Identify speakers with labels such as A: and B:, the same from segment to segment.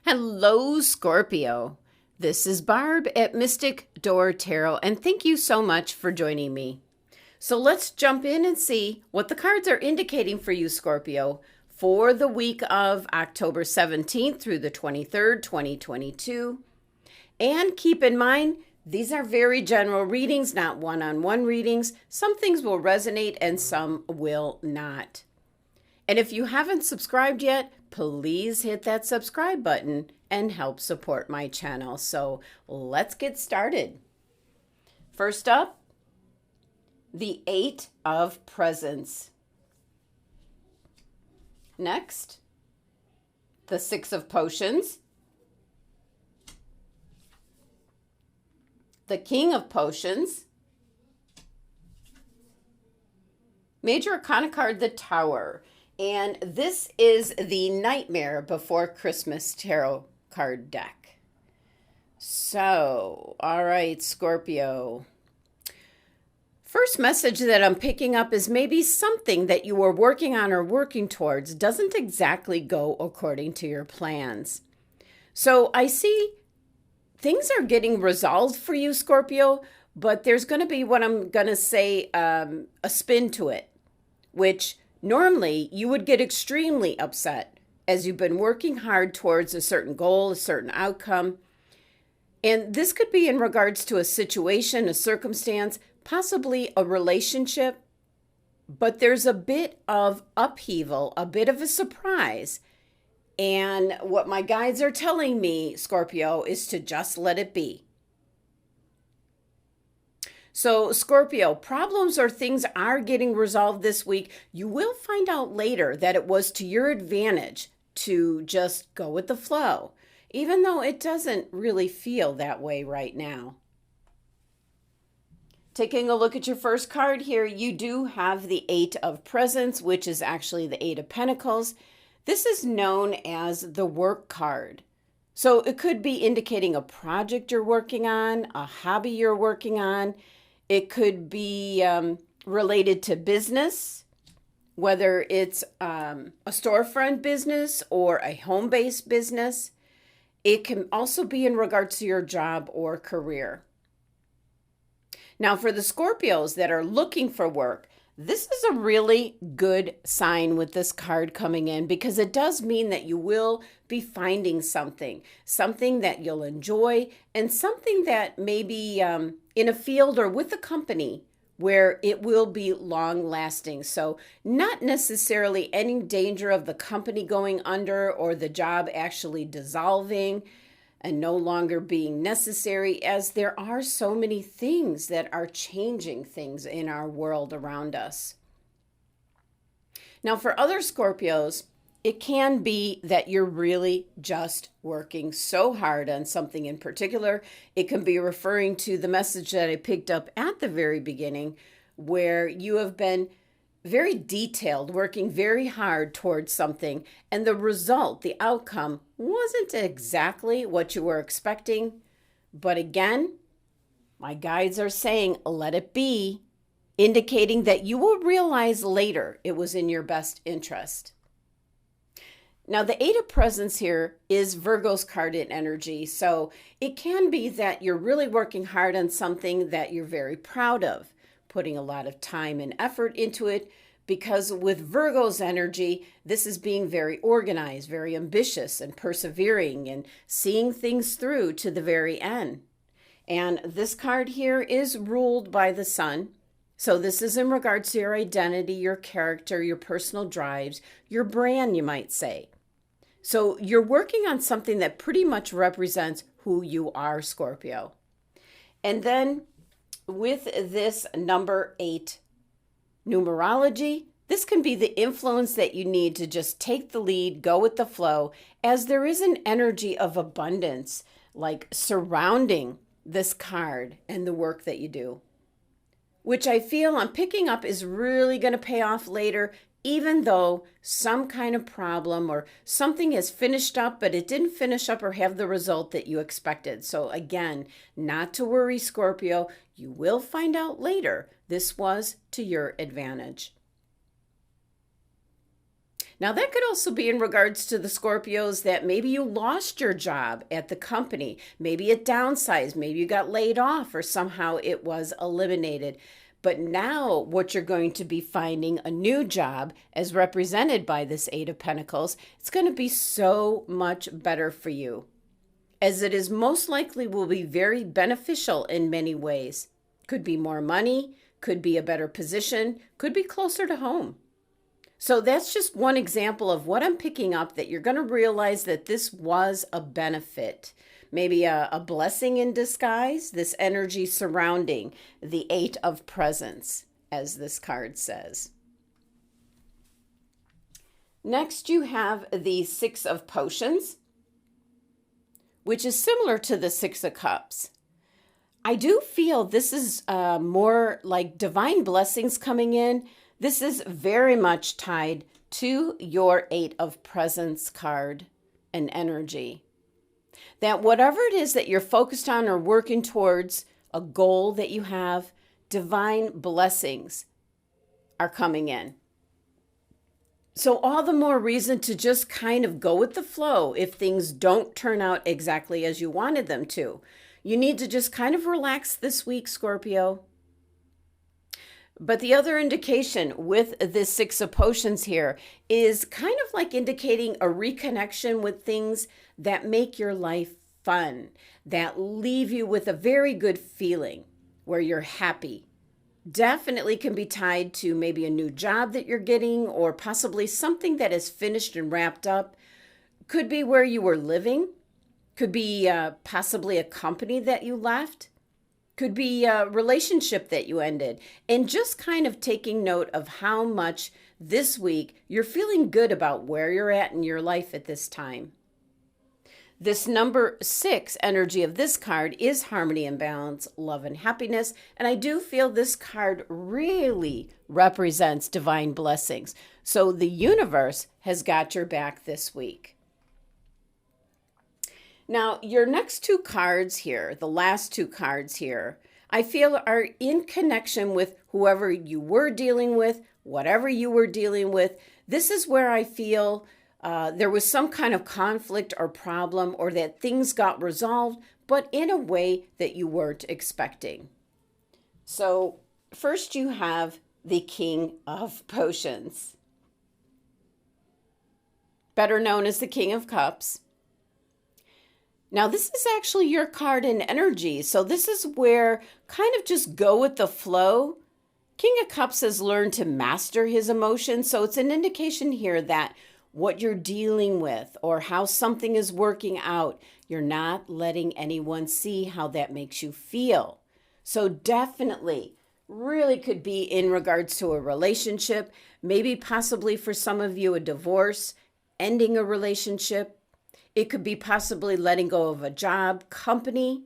A: Hello, Scorpio. This is Barb at Mystic Door Tarot, and thank you so much for joining me. So let's jump in and see what the cards are indicating for you, Scorpio, for the week of October 17th through the 23rd, 2022. And keep in mind, these are very general readings, not one-on-one readings. Some things will resonate and some will not. And if you haven't subscribed yet, please hit that subscribe button and help support my channel. So let's get started. First up, the Eight of Presents. Next, the Six of Potions, the King of Potions, Major Arcana card, the Tower. And this is the Nightmare Before Christmas tarot card deck. So, all right, Scorpio. First message that I'm picking up is maybe something that you were working on or working towards doesn't exactly go according to your plans. So I see things are getting resolved for you, Scorpio, but there's going to be what I'm going to say a spin to it, which normally you would get extremely upset as you've been working hard towards a certain goal, a certain outcome. And this could be in regards to a situation, a circumstance, possibly a relationship, but there's a bit of upheaval, a bit of a surprise. And what my guides are telling me, Scorpio, is to just let it be. So, Scorpio, problems or things are getting resolved this week. You will find out later that it was to your advantage to just go with the flow, even though it doesn't really feel that way right now. Taking a look at your first card here, you do have the Eight of Presents, which is actually the Eight of Pentacles. This is known as the work card. So it could be indicating a project you're working on, a hobby you're working on. It could be related to business, whether it's a storefront business or a home-based business. It can also be in regards to your job or career. Now, for the Scorpios that are looking for work, this is a really good sign with this card coming in because it does mean that you will be finding something that you'll enjoy, and something that maybe in a field or with a company where it will be long lasting. So not necessarily any danger of the company going under or the job actually dissolving and no longer being necessary, as there are so many things that are changing things in our world around us. Now, for other Scorpios, it can be that you're really just working so hard on something in particular. It can be referring to the message that I picked up at the very beginning, where you have been very detailed, working very hard towards something, and the result, the outcome, wasn't exactly what you were expecting. But again, my guides are saying, let it be, indicating that you will realize later it was in your best interest. Now, the Eight of Presents here is Virgo's card in energy, so it can be that you're really working hard on something that you're very proud of, putting a lot of time and effort into it, because with Virgo's energy, this is being very organized, very ambitious and persevering and seeing things through to the very end. And this card here is ruled by the Sun. So this is in regards to your identity, your character, your personal drives, your brand, you might say. So you're working on something that pretty much represents who you are, Scorpio. And then with this number 8 numerology, this can be the influence that you need to just take the lead, go with the flow, as there is an energy of abundance like surrounding this card and the work that you do, which I feel I'm picking up is really going to pay off later, even though some kind of problem or something has finished up, but it didn't finish up or have the result that you expected. So again, not to worry, Scorpio. You will find out later this was to your advantage. Now, that could also be in regards to the Scorpios that maybe you lost your job at the company. Maybe it downsized. Maybe you got laid off or somehow it was eliminated. But now what you're going to be finding a new job as represented by this Eight of Pentacles, it's going to be so much better for you, as it is most likely will be very beneficial in many ways. Could be more money, could be a better position, could be closer to home. So that's just one example of what I'm picking up, that you're going to realize that this was a benefit. Maybe a blessing in disguise, this energy surrounding the Eight of Presents, as this card says. Next, you have the Six of Potions, which is similar to the Six of Cups. I do feel this is more like divine blessings coming in. This is very much tied to your Eight of Presents card and energy. That whatever it is that you're focused on or working towards, a goal that you have, divine blessings are coming in. So all the more reason to just kind of go with the flow if things don't turn out exactly as you wanted them to. You need to just kind of relax this week, Scorpio. But the other indication with this Six of Potions here is kind of like indicating a reconnection with things that make your life fun, that leave you with a very good feeling where you're happy. Definitely can be tied to maybe a new job that you're getting, or possibly something that is finished and wrapped up. Could be where you were living. Could be possibly a company that you left. Could be a relationship that you ended. And just kind of taking note of how much this week you're feeling good about where you're at in your life at this time. This number 6 energy of this card is harmony and balance, love and happiness. And I do feel this card really represents divine blessings. So the universe has got your back this week. Now, your next two cards here, the last two cards here, I feel are in connection with whoever you were dealing with, whatever you were dealing with. This is where I feel there was some kind of conflict or problem, or that things got resolved, but in a way that you weren't expecting. So first you have the King of Potions, better known as the King of Cups. Now, this is actually your card in energy. So this is where kind of just go with the flow. King of Cups has learned to master his emotions. So it's an indication here that what you're dealing with or how something is working out, you're not letting anyone see how that makes you feel. So definitely really could be in regards to a relationship, maybe possibly for some of you a divorce, ending a relationship. It could be possibly letting go of a job, company.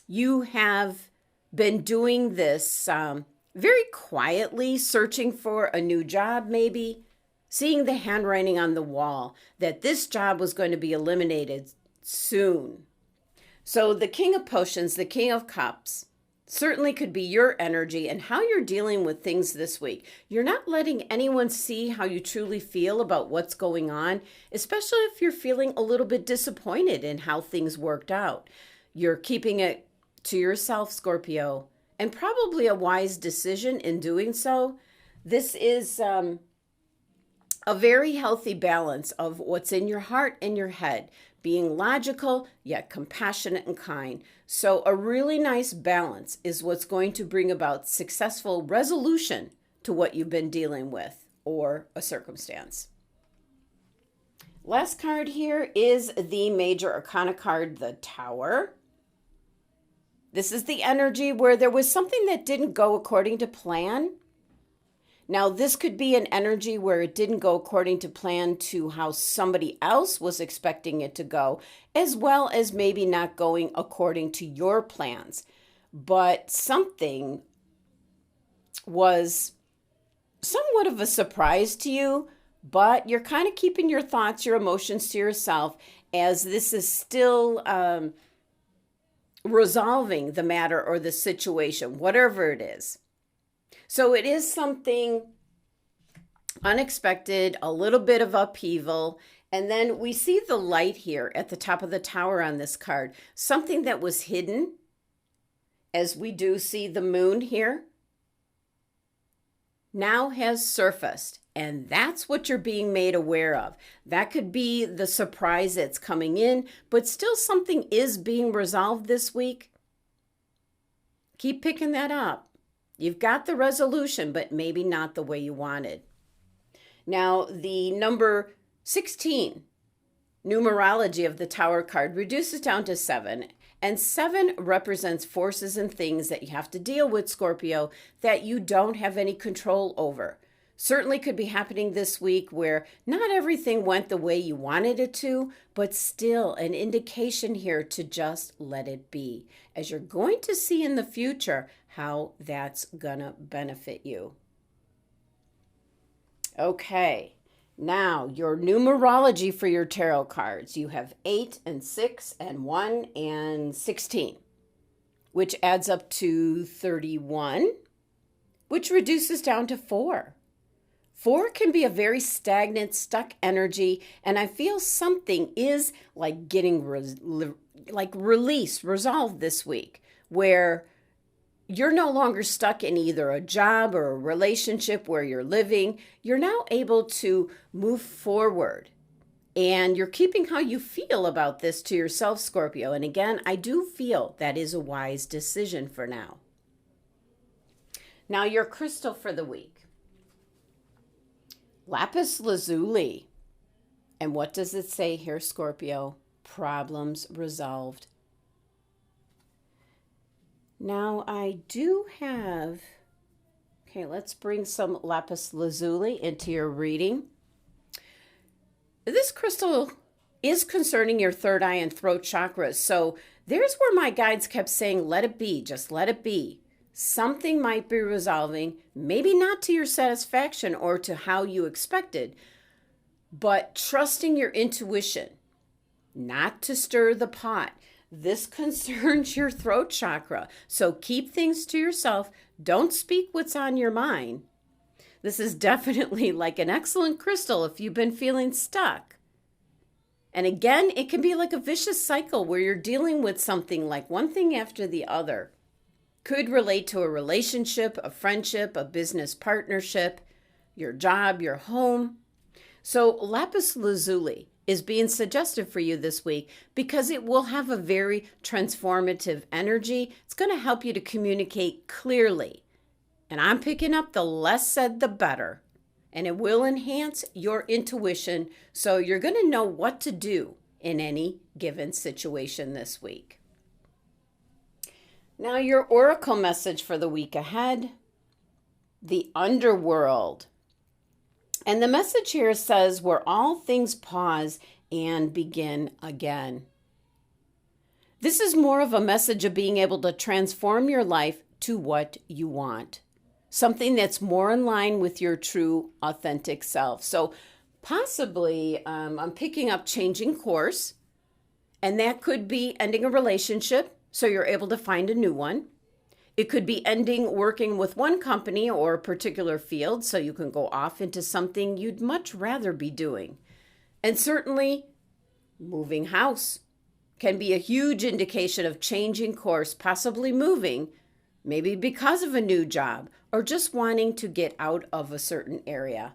A: You have been doing this very quietly, searching for a new job maybe, seeing the handwriting on the wall that this job was going to be eliminated soon. So the King of Potions, the King of Cups, certainly could be your energy and how you're dealing with things this week. You're not letting anyone see how you truly feel about what's going on, especially if you're feeling a little bit disappointed in how things worked out. You're keeping it to yourself, Scorpio, and probably a wise decision in doing so. This is a very healthy balance of what's in your heart and your head, being logical, yet compassionate and kind. So a really nice balance is what's going to bring about successful resolution to what you've been dealing with or a circumstance. Last card here is the Major Arcana card, the Tower. This is the energy where there was something that didn't go according to plan. Now, this could be an energy where it didn't go according to plan to how somebody else was expecting it to go, as well as maybe not going according to your plans. But something was somewhat of a surprise to you, but you're kind of keeping your thoughts, your emotions to yourself, as this is still resolving the matter or the situation, whatever it is. So it is something Unexpected, a little bit of upheaval. And then we see the light here at the top of the tower on this card. Something that was hidden, as we do see the moon here, now has surfaced. And that's what you're being made aware of. That could be the surprise that's coming in, but still something is being resolved this week. Keep picking that up. You've got the resolution, but maybe not the way you wanted. Now, the number 16 numerology of the Tower card reduces down to 7. And 7 represents forces and things that you have to deal with, Scorpio, that you don't have any control over. Certainly could be happening this week where not everything went the way you wanted it to, but still an indication here to just let it be, as you're going to see in the future how that's gonna benefit you. Okay, now your numerology for your tarot cards. You have 8 and 6 and 1 and 16, which adds up to 31, which reduces down to 4. 4 can be a very stagnant, stuck energy, and I feel something is like getting released, resolved this week, where you're no longer stuck in either a job or a relationship where you're living. You're now able to move forward, and you're keeping how you feel about this to yourself, Scorpio. And again, I do feel that is a wise decision for now. Now, your crystal for the week. Lapis Lazuli. And what does it say here, Scorpio? Problems resolved. Now I do have, okay, let's bring some Lapis Lazuli into your reading. This crystal is concerning your third eye and throat chakras. So there's where my guides kept saying, let it be, just let it be. Something might be resolving, maybe not to your satisfaction or to how you expected, but trusting your intuition, not to stir the pot. This concerns your throat chakra, so keep things to yourself. Don't speak what's on your mind. This is definitely like an excellent crystal if you've been feeling stuck. And again, it can be like a vicious cycle where you're dealing with something like one thing after the other. Could relate to a relationship, a friendship, a business partnership, your job, your home. So Lapis Lazuli is being suggested for you this week because it will have a very transformative energy. It's going to help you to communicate clearly. And I'm picking up the less said, the better. And it will enhance your intuition, so you're going to know what to do in any given situation this week. Now, your oracle message for the week ahead, the underworld. And the message here says, where all things pause and begin again. This is more of a message of being able to transform your life to what you want. Something that's more in line with your true, authentic self. So possibly, I'm picking up changing course. And that could be ending a relationship, so you're able to find a new one. It could be ending working with one company or a particular field, so you can go off into something you'd much rather be doing. And certainly, moving house can be a huge indication of changing course, possibly moving, maybe because of a new job, or just wanting to get out of a certain area.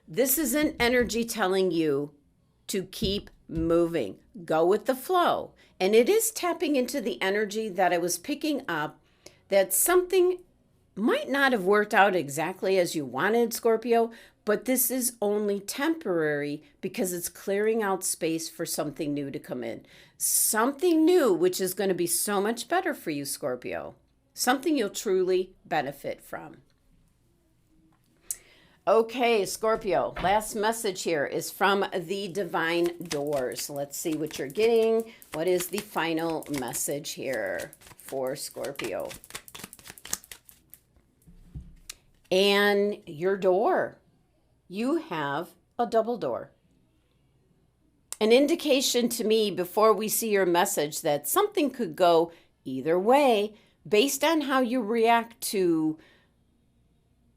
A: This is an energy telling you to keep moving. Go with the flow. And it is tapping into the energy that I was picking up, that something might not have worked out exactly as you wanted, Scorpio, but this is only temporary because it's clearing out space for something new to come in. Something new, which is going to be so much better for you, Scorpio. Something you'll truly benefit from. Okay, Scorpio, last message here is from the Divine Doors. Let's see what you're getting. What is the final message here for Scorpio? And your door. You have a double door. An indication to me before we see your message that something could go either way based on how you react to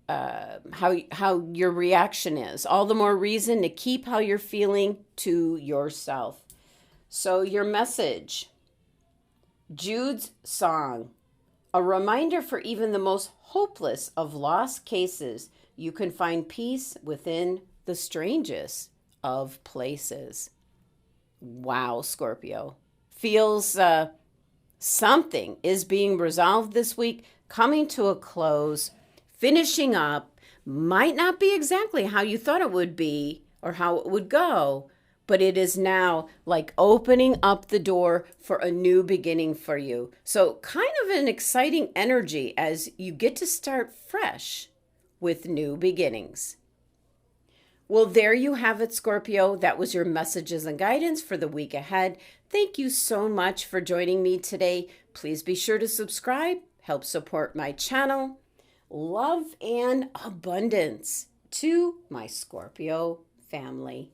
A: how your reaction is. All the more reason to keep how you're feeling to yourself. So your message, Jude's song, a reminder for even the most hopeless of lost cases, you can find peace within the strangest of places. Wow, Scorpio. Feels something is being resolved this week, coming to a close, finishing up. Might not be exactly how you thought it would be or how it would go, but it is now like opening up the door for a new beginning for you. So kind of an exciting energy as you get to start fresh with new beginnings. Well, there you have it, Scorpio. That was your messages and guidance for the week ahead. Thank you so much for joining me today. Please be sure to subscribe, help support my channel. Love and abundance to my Scorpio family.